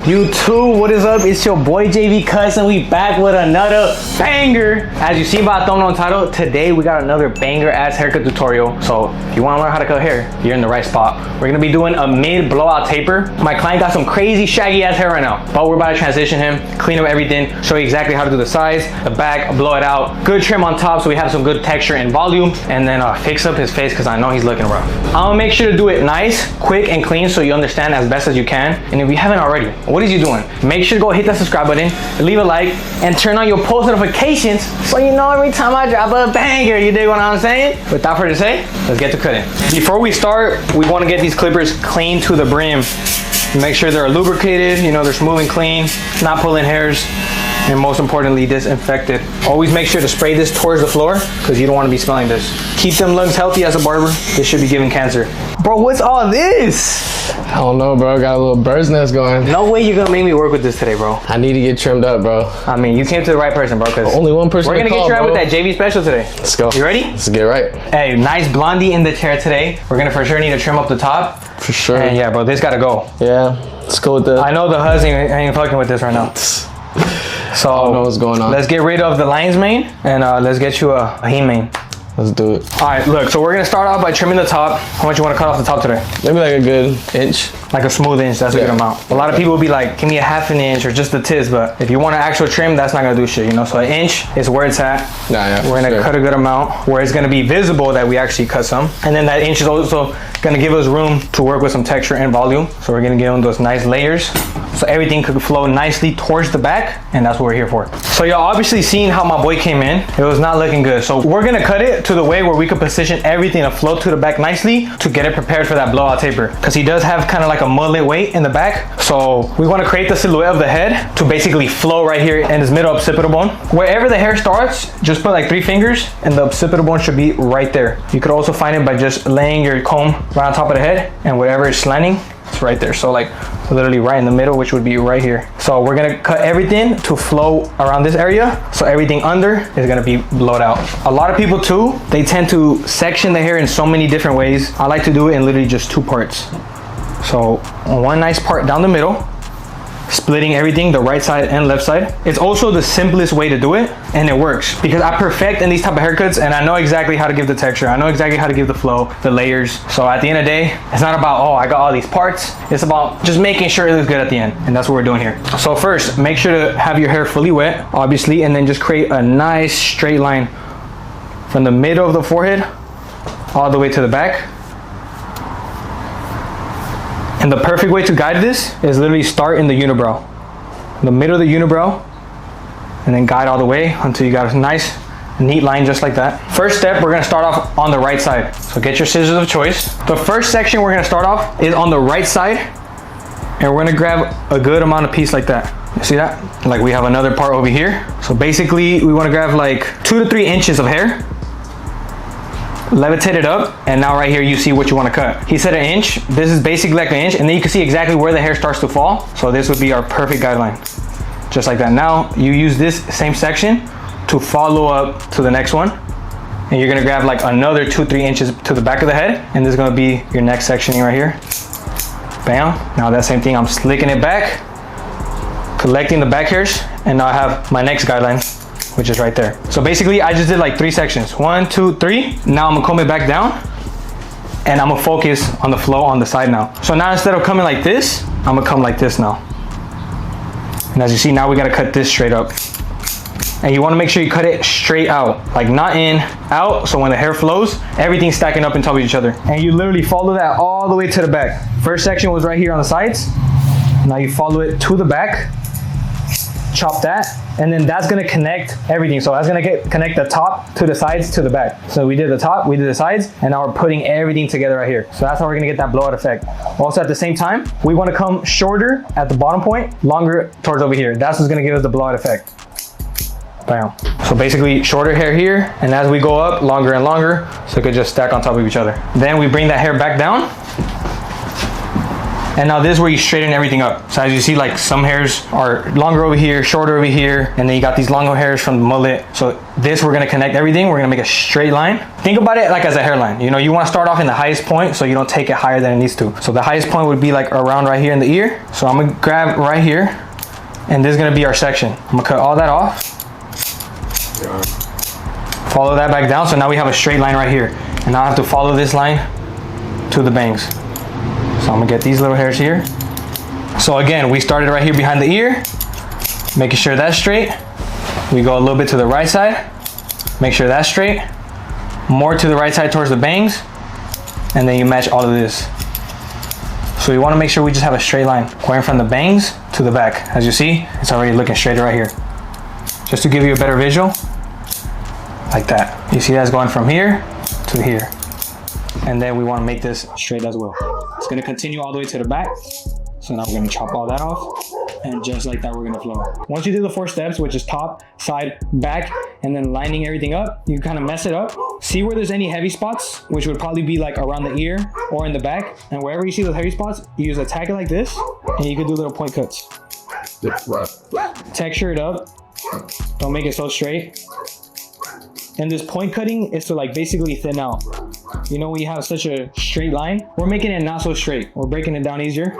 YouTube, what is up? It's your boy JV Cuts, and we back with another banger. As you see by the thumbnail title, today we got another banger ass haircut tutorial. So if you want to learn how to cut hair, you're in the right spot. We're gonna be doing a mid blowout taper. My client got some crazy shaggy ass hair right now, but we're about to transition him, clean up everything, show you exactly how to do the sides, the back, blow it out, good trim on top so we have some good texture and volume, and then fix up his face because I know he's looking rough. I'm gonna make sure to do it nice, quick, and clean so you understand as best as you can. And if you haven't already, what is you doing? Make sure to go hit that subscribe button, leave a like, and turn on your post notifications so you know every time I drop a banger. You dig what I'm saying? Without further ado, let's get to cutting. Before we start, we want to get these clippers clean to the brim. Make sure they're lubricated, you know, they're smooth and clean, not pulling hairs, and most importantly, disinfected. Always make sure to spray this towards the floor because you don't want to be smelling this. Keep them lungs healthy as a barber. This should be giving cancer. Bro, what's all this? I don't know, bro. Got a little bird's nest going. No way you're gonna make me work with this today, bro. I need to get trimmed up, bro. I mean, you came to the right person, bro, because only one person we're gonna get you right with that JV special today. Let's go. You ready? Let's get right. Hey, nice blondie in the chair today. We're gonna for sure need to trim up the top. For sure. And yeah, bro, this gotta go. Yeah, let's go with the... I know the husband ain't fucking with this right now. So I don't know what's going on. Let's get rid of the lion's mane and let's get you a Heem mane. Let's do it. All right, look, so we're gonna start off by trimming the top. How much you wanna cut off the top today? Maybe like a good inch. Like a smooth inch, that's a good amount. A lot of people will be like, give me a half an inch or just the tips, but if you want an actual trim, that's not gonna do shit, you know? So an inch is where it's at. We're gonna cut a good amount where it's gonna be visible that we actually cut some. And then that inch is also gonna give us room to work with some texture and volume. So we're gonna give them those nice layers so everything could flow nicely towards the back, and that's what we're here for. So y'all obviously seen how my boy came in. It was not looking good. So we're gonna cut it to the way where we could position everything to flow to the back nicely to get it prepared for that blowout taper. Because he does have kind of like a mullet weight in the back. So we wanna create the silhouette of the head to basically flow right here in this middle occipital bone. Wherever the hair starts, just put like 3 fingers and the occipital bone should be right there. You could also find it by just laying your comb right on top of the head, and wherever it's slanting, it's right there. So like literally right in the middle, which would be right here. So we're gonna cut everything to flow around this area. So everything under is gonna be blowed out. A lot of people too, they tend to section the hair in so many different ways. I like to do it in literally just 2 parts. So one nice part down the middle, splitting everything, the right side and left side. It's also the simplest way to do it, and it works because I perfect in these type of haircuts, and I know exactly how to give the texture. I know exactly how to give the flow, the layers. So at the end of the day, it's not about, oh, I got all these parts. It's about just making sure it looks good at the end, and that's what we're doing here. So first, make sure to have your hair fully wet, obviously, and then just create a nice straight line from the middle of the forehead all the way to the back. And the perfect way to guide this is literally start in the unibrow. The middle of the unibrow, and then guide all the way until you got a nice, neat line just like that. First step, we're gonna start off on the right side. So get your scissors of choice. The first section we're gonna start off is on the right side, and we're gonna grab a good amount of piece like that. You see that? Like we have another part over here. So basically, we wanna grab like 2 to 3 inches of hair, levitate it up, and now right here you see what you want to cut. He said 1 inch. This is basically like 1 inch, and then you can see exactly where the hair starts to fall. So this would be our perfect guideline, just like that. Now you use this same section to follow up to the next one, and you're gonna grab like another 2-3 inches to the back of the head, and this is gonna be your next sectioning right here. Bam. Now that same thing, I'm slicking it back, collecting the back hairs, and now I have my next guideline, which is right there. So basically I just did like 3 sections. 1, 2, 3. Now I'm gonna comb it back down, and I'm gonna focus on the flow on the side now. So now instead of coming like this, I'm gonna come like this now. And as you see, now we gotta cut this straight up. And you wanna make sure you cut it straight out, like not in, out, so when the hair flows, everything's stacking up on top of each other. And you literally follow that all the way to the back. First section was right here on the sides. Now you follow it to the back, chop that, and then that's gonna connect everything. So that's gonna connect the top to the sides to the back. So we did the top, we did the sides, and now we're putting everything together right here. So that's how we're gonna get that blowout effect. Also at the same time, we wanna come shorter at the bottom point, longer towards over here. That's what's gonna give us the blowout effect. Bam. So basically shorter hair here, and as we go up, longer and longer, so it could just stack on top of each other. Then we bring that hair back down, And now this is where you straighten everything up. So as you see, like some hairs are longer over here, shorter over here, and then you got these longer hairs from the mullet. So this, we're gonna connect everything. We're gonna make a straight line. Think about it like as a hairline. You know, you wanna start off in the highest point so you don't take it higher than it needs to. So the highest point would be like around right here in the ear. So I'm gonna grab right here, and this is gonna be our section. I'm gonna cut all that off. Follow that back down. So now we have a straight line right here. And now I have to follow this line to the bangs. So I'm gonna get these little hairs here. So again, we started right here behind the ear, making sure that's straight. We go a little bit to the right side, make sure that's straight. More to the right side towards the bangs, and then you match all of this. So you wanna make sure we just have a straight line going from the bangs to the back. As you see, it's already looking straight right here. Just to give you a better visual, like that. You see that's going from here to here. And then we wanna make this straight as well. It's gonna continue all the way to the back. So now we're gonna chop all that off. And just like that, we're gonna flow. Once you do the 4 steps, which is top, side, back, and then lining everything up, you kind of mess it up. See where there's any heavy spots, which would probably be like around the ear or in the back. And wherever you see those heavy spots, you use a tack it like this, and you can do little point cuts. Texture it up. Don't make it so straight. And this point cutting is to like basically thin out. You know, when you have such a straight line, we're making it not so straight. We're breaking it down easier,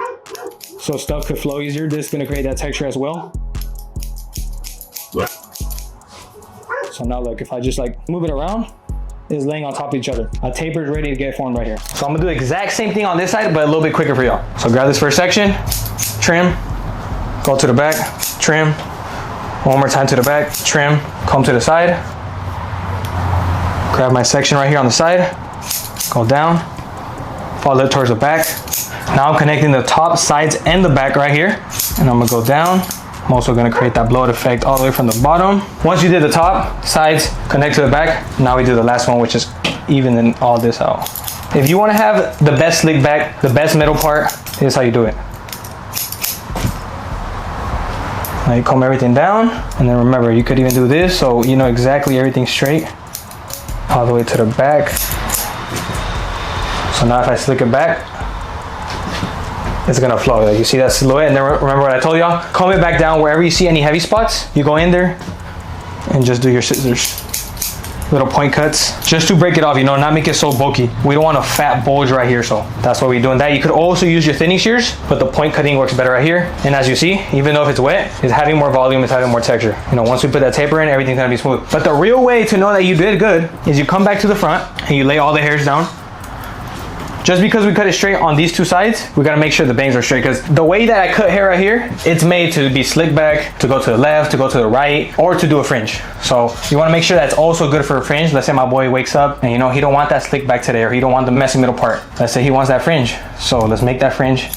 so stuff could flow easier. This is gonna create that texture as well. So now look, if I just like move it around, it's laying on top of each other. A taper is ready to get formed right here. So I'm gonna do the exact same thing on this side, but a little bit quicker for y'all. So grab this first section, trim, go to the back, trim, one more time to the back, trim, comb to the side. Grab my section right here on the side, go down, follow it towards the back. Now I'm connecting the top, sides, and the back right here. And I'm gonna go down. I'm also gonna create that blowout effect all the way from the bottom. Once you did the top, sides, connect to the back, now we do the last one, which is evening all this out. If you wanna have the best slick back, the best middle part, here's how you do it. Now you comb everything down, and then remember, you could even do this, so you know exactly everything's straight. All the way to the back. So now if I slick it back, it's gonna flow. Like you see that silhouette, and then remember what I told y'all? Comb it back down. Wherever you see any heavy spots, you go in there and just do your scissors. Little point cuts, just to break it off, you know, not make it so bulky. We don't want a fat bulge right here, so that's why we're doing that. You could also use your thinning shears, but the point cutting works better right here. And as you see, even though if it's wet, it's having more volume, it's having more texture. You know, once we put that taper in, everything's gonna be smooth. But the real way to know that you did good is you come back to the front and you lay all the hairs down. Just because we cut it straight on these 2 sides, we gotta make sure the bangs are straight, because the way that I cut hair right here, it's made to be slick back, to go to the left, to go to the right, or to do a fringe. So you wanna make sure that's also good for a fringe. Let's say my boy wakes up and you know, he don't want that slick back today, or he don't want the messy middle part. Let's say he wants that fringe. So let's make that fringe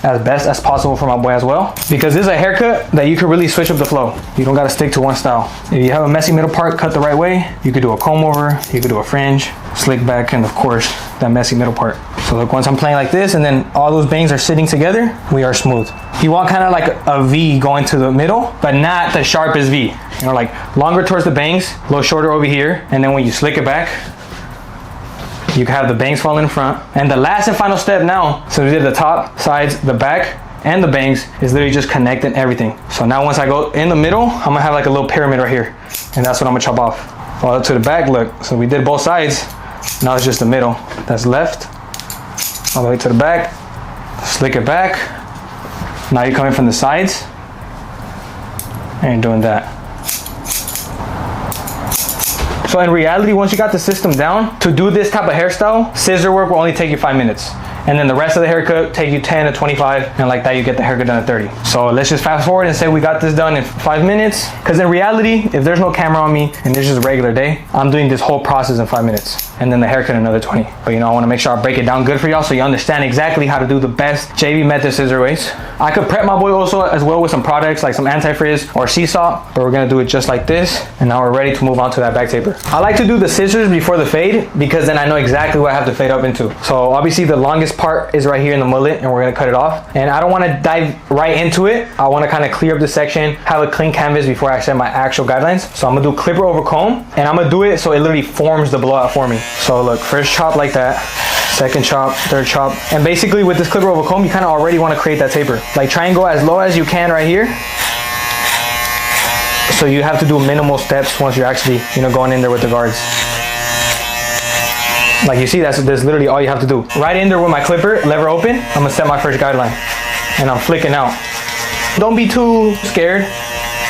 as best as possible for my boy as well, because this is a haircut that you can really switch up the flow. You don't gotta stick to one style. If you have a messy middle part cut the right way, you could do a comb over, you could do a fringe, slick back, and of course that messy middle part. So look, once I'm playing like this and then all those bangs are sitting together, we are smooth. You want kind of like a V going to the middle, but not the sharpest V. You know, like longer towards the bangs, a little shorter over here, and then when you slick it back, you can have the bangs fall in front. And the last and final step now, so we did the top, sides, the back, and the bangs, is literally just connecting everything. So now once I go in the middle, I'm gonna have like a little pyramid right here. And that's what I'm gonna chop off. Follow to the back, look. So we did both sides. Now it's just the middle. That's left, all the way to the back, slick it back. Now you're coming from the sides, and you're doing that. So in reality, once you got the system down, to do this type of hairstyle, scissor work will only take you 5 minutes. And then the rest of the haircut take you 10 to 25, and like that you get the haircut done in 30. So let's just fast forward and say we got this done in 5 minutes. Because in reality, if there's no camera on me and this is just a regular day, I'm doing this whole process in 5 minutes. And then the haircut in another 20. But you know, I want to make sure I break it down good for y'all so you understand exactly how to do the best JV method scissor ways. I could prep my boy also as well with some products like some anti-frizz or sea salt, but we're gonna do it just like this. And now we're ready to move on to that back taper. I like to do the scissors before the fade because then I know exactly what I have to fade up into. So obviously the longest biggest part is right here in the mullet, and we're gonna cut it off. And I don't wanna dive right into it. I wanna kind of clear up this section, have a clean canvas before I set my actual guidelines. So I'm gonna do clipper over comb, and I'm gonna do it so it literally forms the blowout for me. So look, first chop like that, second chop, third chop. And basically with this clipper over comb, you kind of already wanna create that taper. Like try and go as low as you can right here. So you have to do minimal steps once you're actually, you know, going in there with the guards. Like you see, that's literally all you have to do. Right in there with my clipper, lever open, I'm gonna set my first guideline. And I'm flicking out. Don't be too scared,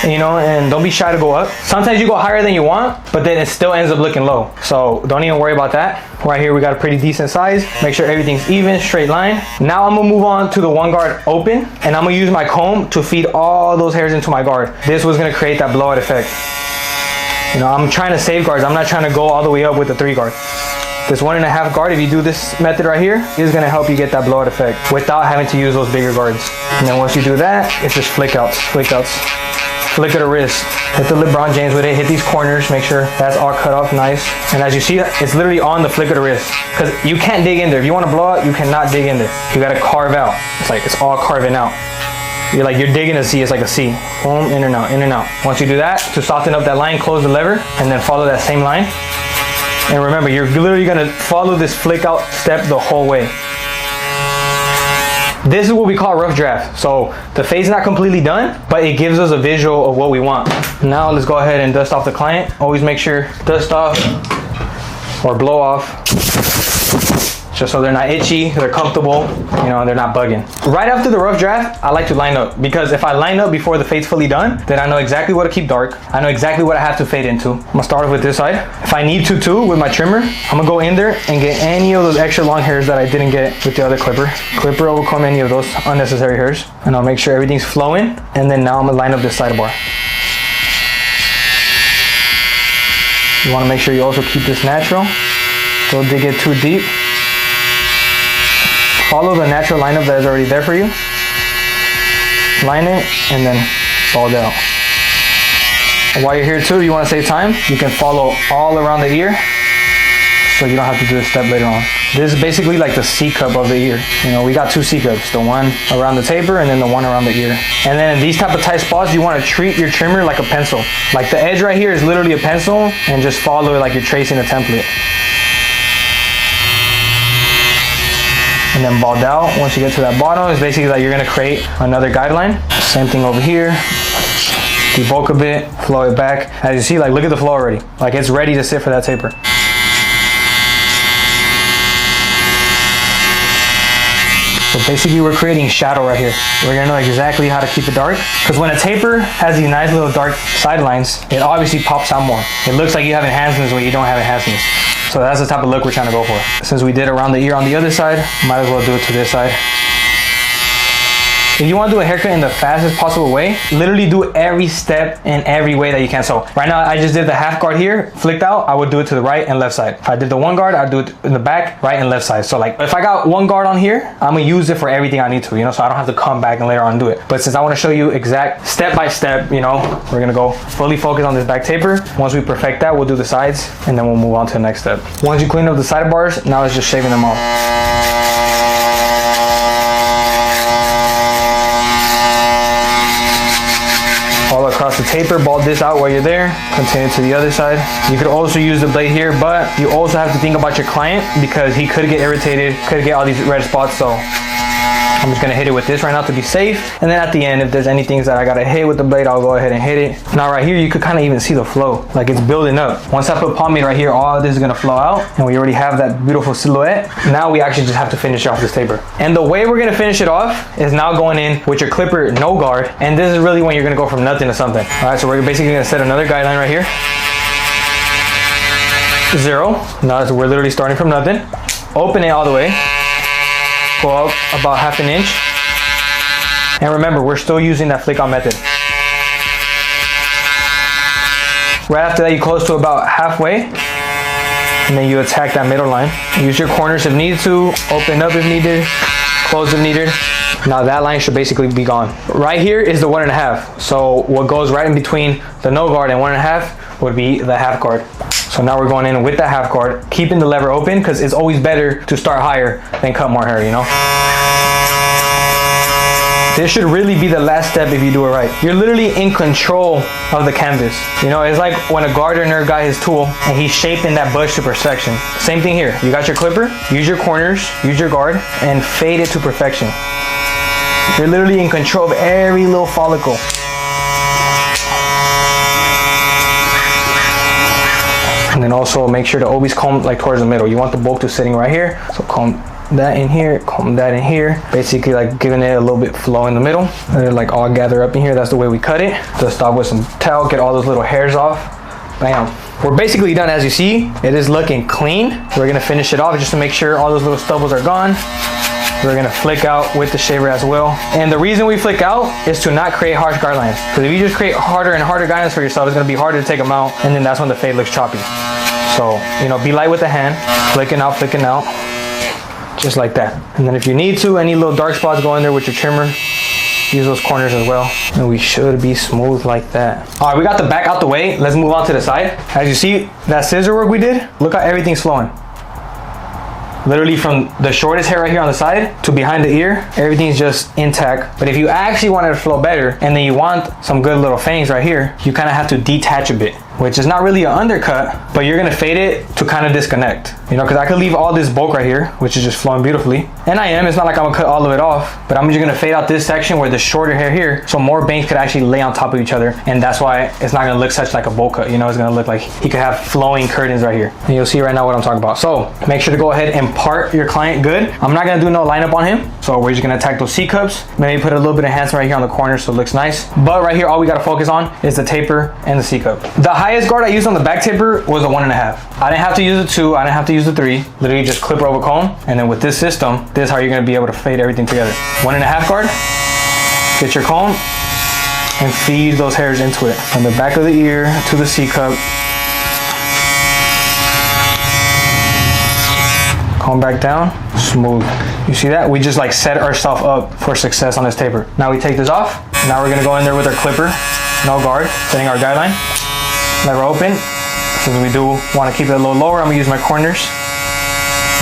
you know, and don't be shy to go up. Sometimes you go higher than you want, but then it still ends up looking low. So don't even worry about that. Right here, we got a pretty decent size. Make sure everything's even, straight line. Now I'm gonna move on to the one guard open, and I'm gonna use my comb to feed all those hairs into my guard. This was gonna create that blowout effect. You know, I'm trying to save guards. I'm not trying to go all the way up with the 3 guard. This 1.5 guard, if you do this method right here, is gonna help you get that blowout effect without having to use those bigger guards. And then once you do that, it's just flick outs, flick outs. Flick of the wrist, hit the LeBron James with it, hit these corners, make sure that's all cut off nice. And as you see, it's literally on the flick of the wrist, because you can't dig in there. If you wanna blow out, you cannot dig in there. You gotta carve out. It's like, it's all carving out. You're digging a C, it's like a C. Boom, in and out, in and out. Once you do that, to soften up that line, close the lever, and then follow that same line. And remember, you're literally gonna follow this flick out step the whole way. This is what we call rough draft. So the fade's not completely done, but it gives us a visual of what we want. Now let's go ahead and dust off the client. Always make sure dust off or blow off, just so they're not itchy, they're comfortable, you know, they're not bugging. Right after the rough draft, I like to line up, because if I line up before the fade's fully done, then I know exactly what to keep dark. I know exactly what I have to fade into. I'm gonna start off with this side. If I need to too, with my trimmer, I'm gonna go in there and get any of those extra long hairs that I didn't get with the other clipper. Clipper overcome any of those unnecessary hairs. And I'll make sure everything's flowing. And then now I'm gonna line up this sidebar. You wanna make sure you also keep this natural. Don't dig it too deep. Follow the natural lineup that is already there for you. Line it and then bald out. And while you're here too, you want to save time, you can follow all around the ear, so you don't have to do this step later on. This is basically like the C cup of the ear. You know, we got 2 C cups, the one around the taper and then the one around the ear. And then in these type of tight spots, you want to treat your trimmer like a pencil. Like the edge right here is literally a pencil, and just follow it like you're tracing a template. And then bald out. Once you get to that bottom, it's basically like you're gonna create another guideline. Same thing over here. Debulk a bit, flow it back. As you see, like look at the flow already. Like it's ready to sit for that taper. So basically we're creating shadow right here. We're gonna know exactly how to keep it dark. Because when a taper has these nice little dark sidelines, it obviously pops out more. It looks like you have enhancements when you don't have enhancements. So that's the type of look we're trying to go for. Since we did around the ear on the other side, might as well do it to this side. If you want to do a haircut in the fastest possible way, literally do every step in every way that you can. So right now I just did the half guard here, flicked out, I would do it to the right and left side. If I did the 1 guard, I'd do it in the back, right and left side. So like if I got 1 guard on here, I'm gonna use it for everything I need to, you know, so I don't have to come back and later on do it. But since I want to show you exact step by step, you know, we're gonna go fully focus on this back taper. Once we perfect that, we'll do the sides and then we'll move on to the next step. Once you clean up the sidebars, now it's just shaving them off. All across the taper, bald this out while you're there, continue to the other side. You could also use the blade here, but you also have to think about your client, because he could get irritated, could get all these red spots. So I'm just gonna hit it with this right now to be safe. And then at the end, if there's any things that I gotta hit with the blade, I'll go ahead and hit it. Now right here, you could kind of even see the flow, like it's building up. Once I put pomade right here, all of this is gonna flow out, and we already have that beautiful silhouette. Now we actually just have to finish off this taper. And the way we're gonna finish it off is now going in with your clipper, no guard. And this is really when you're gonna go from nothing to something. All right, so we're basically gonna set another guideline right here. 0, now we're literally starting from nothing. Open it all the way. Go up about 1/2 inch. And remember, we're still using that flick out method. Right after that, you close to about halfway, and then you attack that middle line. Use your corners if needed to, open up if needed, close if needed. Now that line should basically be gone. Right here is the 1.5. So what goes right in between the no guard and 1.5 would be the half guard. So So now we're going in with the half guard, keeping the lever open because it's always better to start higher than cut more hair, you know? This should really be the last step if you do it right. You're literally in control of the canvas. You know, it's like when a gardener got his tool and he's shaping that bush to perfection. Same thing here. You got your clipper, use your corners, use your guard, and fade it to perfection. You're literally in control of every little follicle. And then also make sure to always comb like towards the middle. You want the bulk to sitting right here. So comb that in here, comb that in here. Basically like giving it a little bit flow in the middle. And they're like all gather up in here. That's the way we cut it. Dust off with some towel, get all those little hairs off. Bam. We're basically done. As you see, it is looking clean. We're gonna finish it off just to make sure all those little stubbles are gone. We're gonna flick out with the shaver as well. And the reason we flick out is to not create harsh guidelines. Because if you just create harder and harder guidelines for yourself, it's gonna be harder to take them out, and then that's when the fade looks choppy. So, you know, be light with the hand, flicking out, just like that. And then if you need to, any little dark spots, go in there with your trimmer. Use those corners as well. And we should be smooth like that. All right, we got the back out the way. Let's move on to the side. As you see, that scissor work we did, look how everything's flowing. Literally from the shortest hair right here on the side to behind the ear, everything's just intact. But if you actually want it to flow better and then you want some good little fangs right here, you kind of have to detach a bit, which is not really an undercut, but you're gonna fade it to kind of disconnect. You know, because I could leave all this bulk right here, which is just flowing beautifully. And it's not like I'm gonna cut all of it off, but I'm just gonna fade out this section where the shorter hair here, so more bangs could actually lay on top of each other. And that's why it's not gonna look such like a bowl cut. You know, it's gonna look like he could have flowing curtains right here. And you'll see right now what I'm talking about. So make sure to go ahead and part your client good. I'm not gonna do no lineup on him. So we're just gonna attack those C-cups. Maybe put a little bit of enhancement right here on the corner so it looks nice. But right here, all we gotta focus on is the taper and the C-cup. The highest guard I used on the back taper was a 1.5. I didn't have to use a 2, I didn't have to use a 3. Literally just clipper over comb. And then with this system, this is how you're gonna be able to fade everything together. 1.5 guard, get your comb, and feed those hairs into it. From the back of the ear to the C-cup. Comb back down, smooth. You see that? We just like set ourselves up for success on this taper. Now we take this off. Now we're gonna go in there with our clipper, no guard, setting our guideline. Lever open. Since we do want to keep it a little lower, I'm gonna use my corners.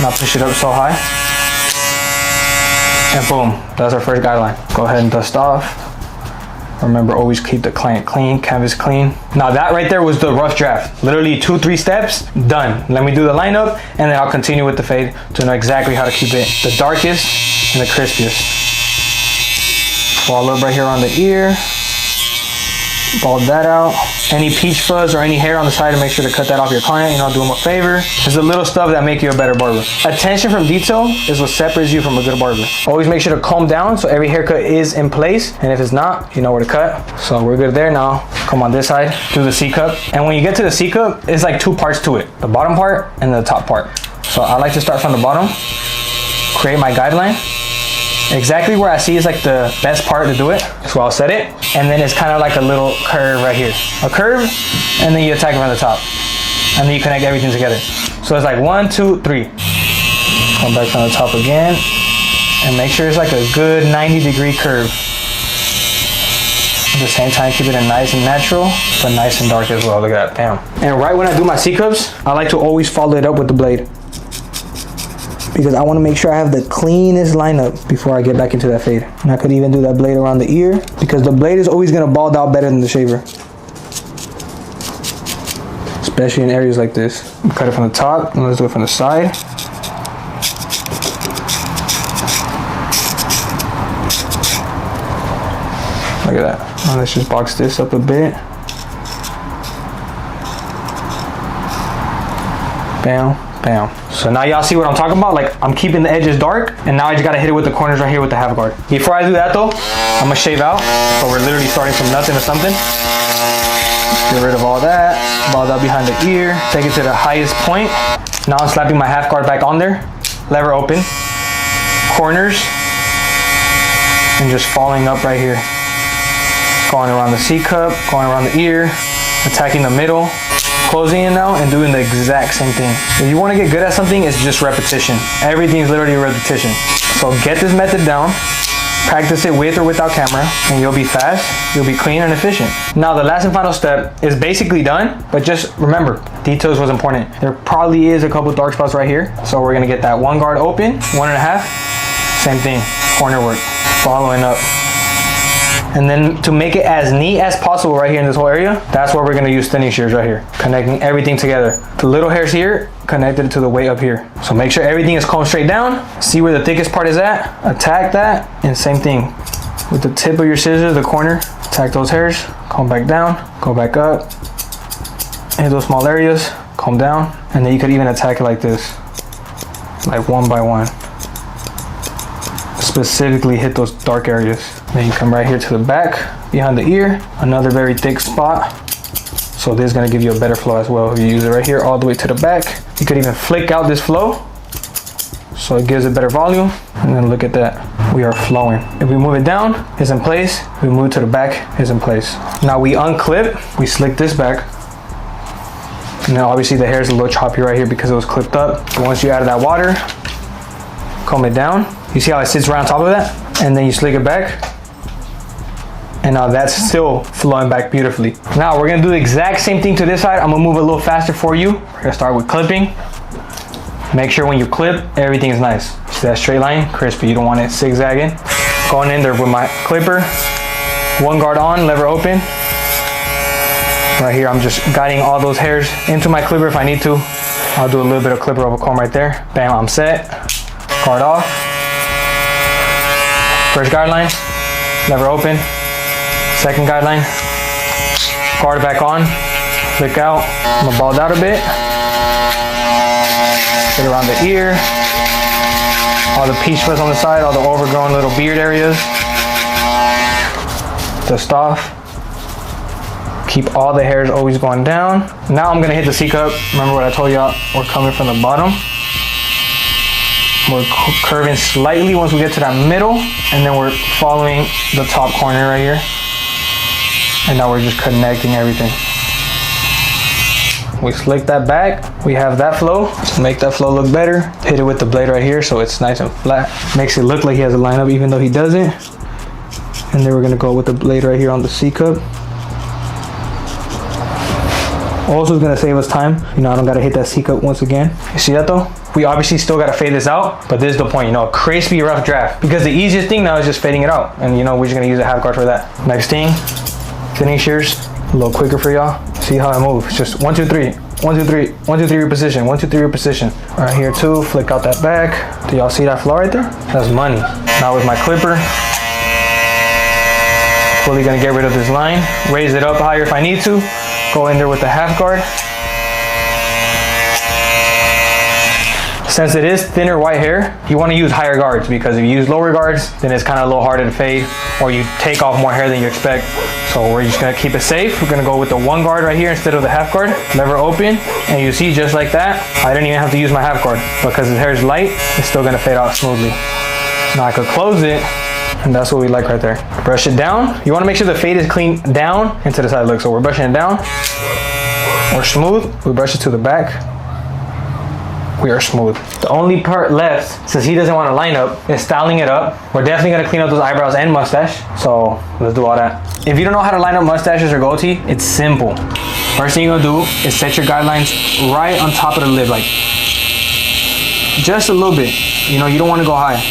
Not push it up so high. And boom, that's our first guideline. Go ahead and dust off. Remember, always keep the client clean, canvas clean. Now that right there was the rough draft. Literally 2-3 steps, done. Let me do the lineup and then I'll continue with the fade to know exactly how to keep it the darkest and the crispiest. Ball up right here on the ear. Ball that out. Any peach fuzz or any hair on the side, to make sure to cut that off your client. You know, do them a favor. There's the little stuff that make you a better barber. Attention from detail is what separates you from a good barber. Always make sure to comb down so every haircut is in place. And if it's not, you know where to cut. So we're good there now. Come on this side, do the C-cup. And when you get to the C-cup, it's like 2 parts to it. The bottom part and the top part. So I like to start from the bottom, create my guideline. Exactly where I see is like the best part to do it. So I'll set it. And then it's kind of like a little curve right here. A curve, and then you attack from the top. And then you connect everything together. So it's like 1, 2, 3. Come back from the top again. And make sure it's like a good 90-degree curve. At the same time, keep it in nice and natural, but nice and dark as well. Look at that, bam. And right when I do my C-cups, I like to always follow it up with the blade. Because I want to make sure I have the cleanest lineup before I get back into that fade. And I could even do that blade around the ear, because the blade is always going to bald out better than the shaver. Especially in areas like this. Cut it from the top, and let's do it from the side. Look at that. Now let's just box this up a bit. Bam. Bam. So now y'all see what I'm talking about? Like, I'm keeping the edges dark, and now I just gotta hit it with the corners right here with the half guard. Before I do that though, I'm gonna shave out. So we're literally starting from nothing to something. Get rid of all that. Ball that behind the ear. Take it to the highest point. Now I'm slapping my half guard back on there. Lever open. Corners. And just falling up right here. Going around the C-cup, going around the ear, attacking the middle. Closing in now and doing the exact same thing. If you want to get good at something, it's just repetition. Everything's literally repetition. So get this method down, Practice it with or without camera, and you'll be fast, you'll be clean and efficient. Now the last and final step is basically done, but just remember, details was important. There probably is a couple dark spots right here, so we're gonna get that one guard open, 1.5, same thing, corner work, following up. And then to make it as neat as possible right here in this whole area, that's where we're gonna use thinning shears right here, connecting everything together. The little hairs here, connected to the weight up here. So make sure everything is combed straight down, see where the thickest part is at, attack that, and same thing. With the tip of your scissors, the corner, attack those hairs, comb back down, go back up, hit those small areas, comb down, and then you could even attack it like this, like one by one. Specifically hit those dark areas. Then you come right here to the back, behind the ear, another very thick spot. So this is gonna give you a better flow as well. If you use it right here all the way to the back, you could even flick out this flow, so it gives it better volume. And then look at that, we are flowing. If we move it down, it's in place. If we move it to the back, it's in place. Now we unclip, we slick this back. And then obviously the hair is a little choppy right here because it was clipped up. But once you add that water, comb it down. You see how it sits right on top of that? And then you slick it back. And now that's still flowing back beautifully. Now we're gonna do the exact same thing to this side. I'm gonna move a little faster for you. We're gonna start with clipping. Make sure when you clip, everything is nice. See that straight line? Crispy, you don't want it zigzagging. Going in there with my clipper. One guard on, lever open. Right here, I'm just guiding all those hairs into my clipper if I need to. I'll do a little bit of clipper over comb right there. Bam, I'm set. Guard off. First guideline, lever open. Second guideline, guard back on, flick out. I'm gonna ball out a bit. Get around the ear. All the peach fuzz on the side, all the overgrown little beard areas. Dust off. Keep all the hairs always going down. Now I'm gonna hit the C cup. Remember what I told y'all, we're coming from the bottom. We're curving slightly once we get to that middle, and then we're following the top corner right here. And now we're just connecting everything. We slick that back, we have that flow. To make that flow look better, hit it with the blade right here so it's nice and flat. Makes it look like he has a lineup even though he doesn't. And then we're gonna go with the blade right here on the C cup. Also is gonna save us time. You know, I don't gotta hit that C cup once again. You see that though? We obviously still gotta fade this out, but this is the point, you know, a crispy rough draft. Because the easiest thing now is just fading it out. And you know, we're just gonna use a half guard for that. Next thing, thinning shears, a little quicker for y'all. See how I move, it's just 1, 2, 3, 1, 2, 3, 1, 2, 3 reposition, 1, 2, 3 reposition. Right here too, flick out that back. Do y'all see that flow right there? That's money. Now with my clipper, fully gonna get rid of this line, raise it up higher if I need to, go in there with the half guard. Since it is thinner white hair, you want to use higher guards, because if you use lower guards, then it's kind of a little harder to fade, or you take off more hair than you expect. So we're just gonna keep it safe. We're gonna go with the one guard right here instead of the half guard. Lever open, and you see just like that, I didn't even have to use my half guard because the hair is light, it's still gonna fade out smoothly. Now I could close it, and that's what we like right there. Brush it down. You wanna make sure the fade is clean down and to the side. Look, so we're brushing it down. We're smooth, we brush it to the back. We are smooth. The only part left, since he doesn't want to line up, is styling it up. We're definitely gonna clean up those eyebrows and mustache. So let's do all that. If you don't know how to line up mustaches or goatee, it's simple. First thing you're gonna do is set your guidelines right on top of the lid, like just a little bit. You know, you don't want to go high.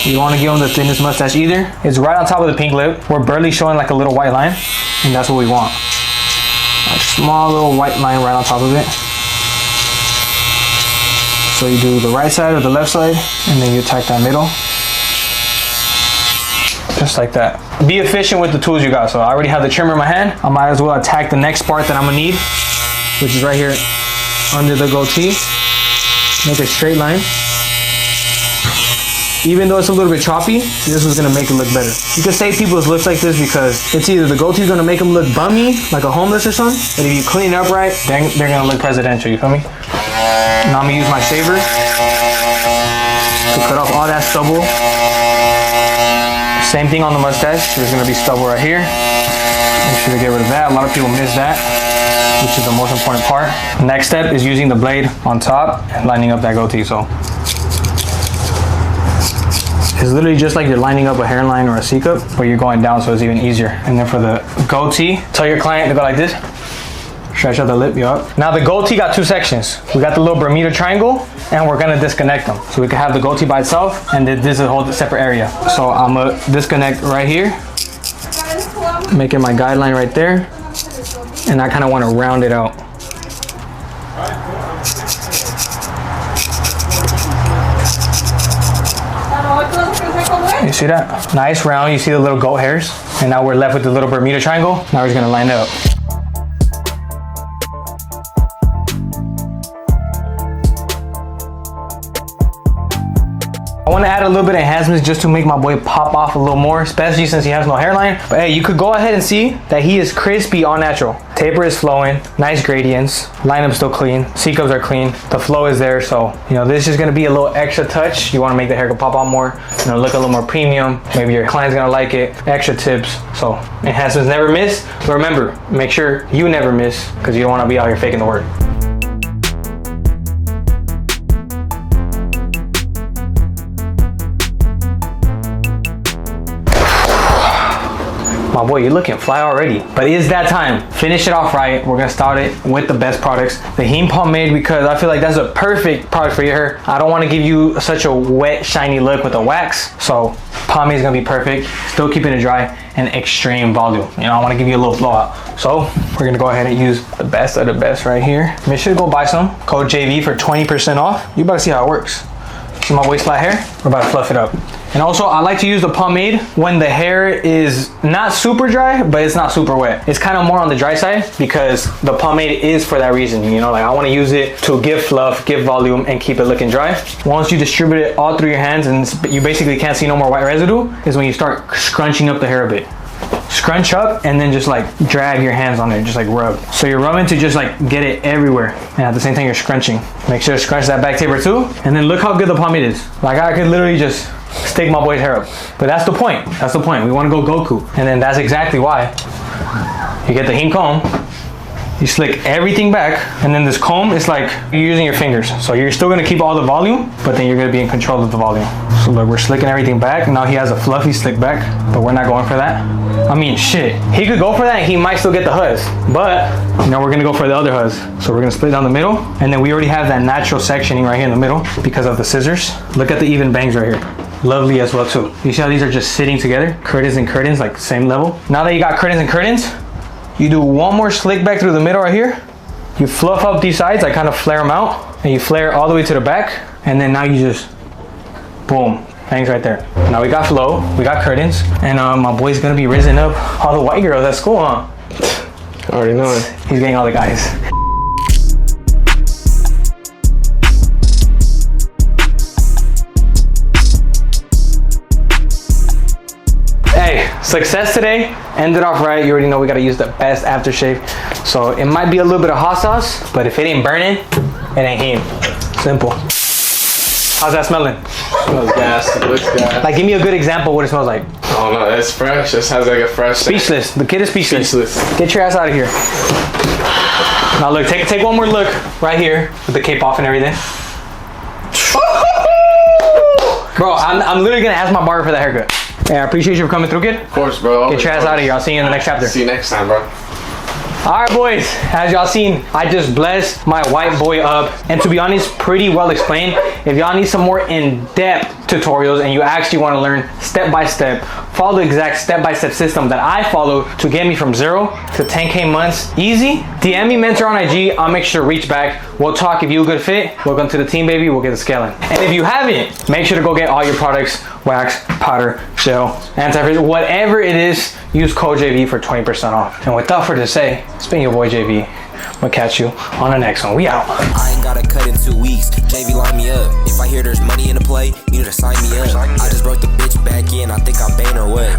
You don't want to give him the thinnest mustache either. It's right on top of the pink lip. We're barely showing like a little white line, and that's what we want. A small little white line right on top of it. So you do the right side or the left side, and then you attack that middle. Just like that. Be efficient with the tools you got. So I already have the trimmer in my hand. I might as well attack the next part that I'm gonna need, which is right here under the goatee. Make a straight line. Even though it's a little bit choppy, this is gonna make it look better. You can save people's looks like this because it's either the goatee is gonna make them look bummy, like a homeless or something, but if you clean it up right, then they're gonna look presidential, you feel me? Now I'm gonna use my shaver to cut off all that stubble. Same thing on the mustache, there's gonna be stubble right here. Make sure to get rid of that. A lot of people miss that, which is the most important part. Next step is using the blade on top and lining up that goatee. So It's literally just like you're lining up a hairline or a C-cup, but you're going down, so it's even easier. And then for the goatee, tell your client to go like this. Stretch out the lip, yup. Now the goatee got two sections. We got the little Bermuda triangle, and we're gonna disconnect them. So we can have the goatee by itself, and this is a whole separate area. So I'm gonna disconnect right here, making my guideline right there, and I kind of want to round it out. You see that? Nice round. You see the little goat hairs, and now we're left with the little Bermuda triangle. Now we're just gonna line it up. I want to add a little bit of enhancements just to make my boy pop off a little more, especially since he has no hairline. But hey, you could go ahead and see that he is crispy all natural. Taper is flowing, nice gradients, lineup still clean, C-cups are clean, the flow is there. So, you know, this is going to be a little extra touch. You want to make the haircut pop out more, you know, look a little more premium. Maybe your client's going to like it. Extra tips. So enhancements never miss. But remember, make sure you never miss, because you don't want to be out here faking the work. My boy, you're looking fly already. But it's that time. Finish it off right. We're gonna start it with the best products. The Heem pomade, because I feel like that's a perfect product for your hair. I don't wanna give you such a wet, shiny look with a wax. So pomade is gonna be perfect. Still keeping it dry and extreme volume. You know, I wanna give you a little blowout. So we're gonna go ahead and use the best of the best right here. Make sure to go buy some. Code JV for 20% off. You better see how it works. See my waist flat hair? We're about to fluff it up. And also, I like to use the pomade when the hair is not super dry, but it's not super wet. It's kind of more on the dry side, because the pomade is for that reason. You know, like I want to use it to give fluff, give volume, and keep it looking dry. Once you distribute it all through your hands and you basically can't see no more white residue, is when you start scrunching up the hair a bit. Scrunch up and then just like drag your hands on it, just like rub. So you're rubbing to just like get it everywhere, and at the same time you're scrunching. Make sure to scrunch that back taper too, and then look how good the pomade is. Like I could literally just stick my boy's hair up. But that's the point. That's the point. We want to go Goku. And then that's exactly why. You get the Heem comb, you slick everything back, and then this comb is like you're using your fingers. So you're still gonna keep all the volume, but then you're gonna be in control of the volume. So look, we're slicking everything back. Now he has a fluffy slick back, but we're not going for that. I mean, shit. He could go for that and he might still get the huzz, but you know, we're gonna go for the other huzz. So we're gonna split down the middle, and then we already have that natural sectioning right here in the middle because of the scissors. Look at the even bangs right here. Lovely as well too. You see how these are just sitting together? Curtains and curtains, like same level. Now that you got curtains and curtains, you do one more slick back through the middle right here. You fluff up these sides, I kind of flare them out, and you flare all the way to the back, and then now you just, boom, bangs right there. Now we got flow, we got curtains, and my boy's gonna be raising up all the white girls at school, huh? I already know it. He's getting all the guys. Success today, ended off right. You already know we gotta use the best aftershave. So it might be a little bit of hot sauce, but if it ain't burning, it ain't Heem. Simple. How's that smelling? Smells gas, it looks gas. Like give me a good example of what it smells like. Oh no, it's fresh. It has like a fresh. Speechless. The kid is speechless. Speechless. Get your ass out of here. Now look, take one more look right here with the cape off and everything. Bro, I'm literally gonna ask my barber for that haircut. Hey, I appreciate you for coming through, kid. Of course, bro. Get your ass out of here. I'll see you in the next chapter. See you next time, bro. All right, boys, as y'all seen, I just blessed my white boy up, and to be honest, pretty well explained. If y'all need some more in-depth tutorials and you actually want to learn step-by-step, follow the exact step-by-step system that I follow to get me from 0 to 10K months easy, DM me Mentor on IG. I'll make sure to reach back. We'll talk. If you a good fit, welcome to the team, baby. We'll get it scaling. And if you haven't, make sure to go get all your products, wax, powder, gel, antifreeze, whatever it is, use code JV for 20% off. And without further say, it's been your boy JV. I'm gonna catch you on the next one. We out. I ain't gotta cut in 2 weeks. JV line me up. If I hear there's money in the play, you need to sign me up. I just brought the bitch back in. I think I'm Bane or what?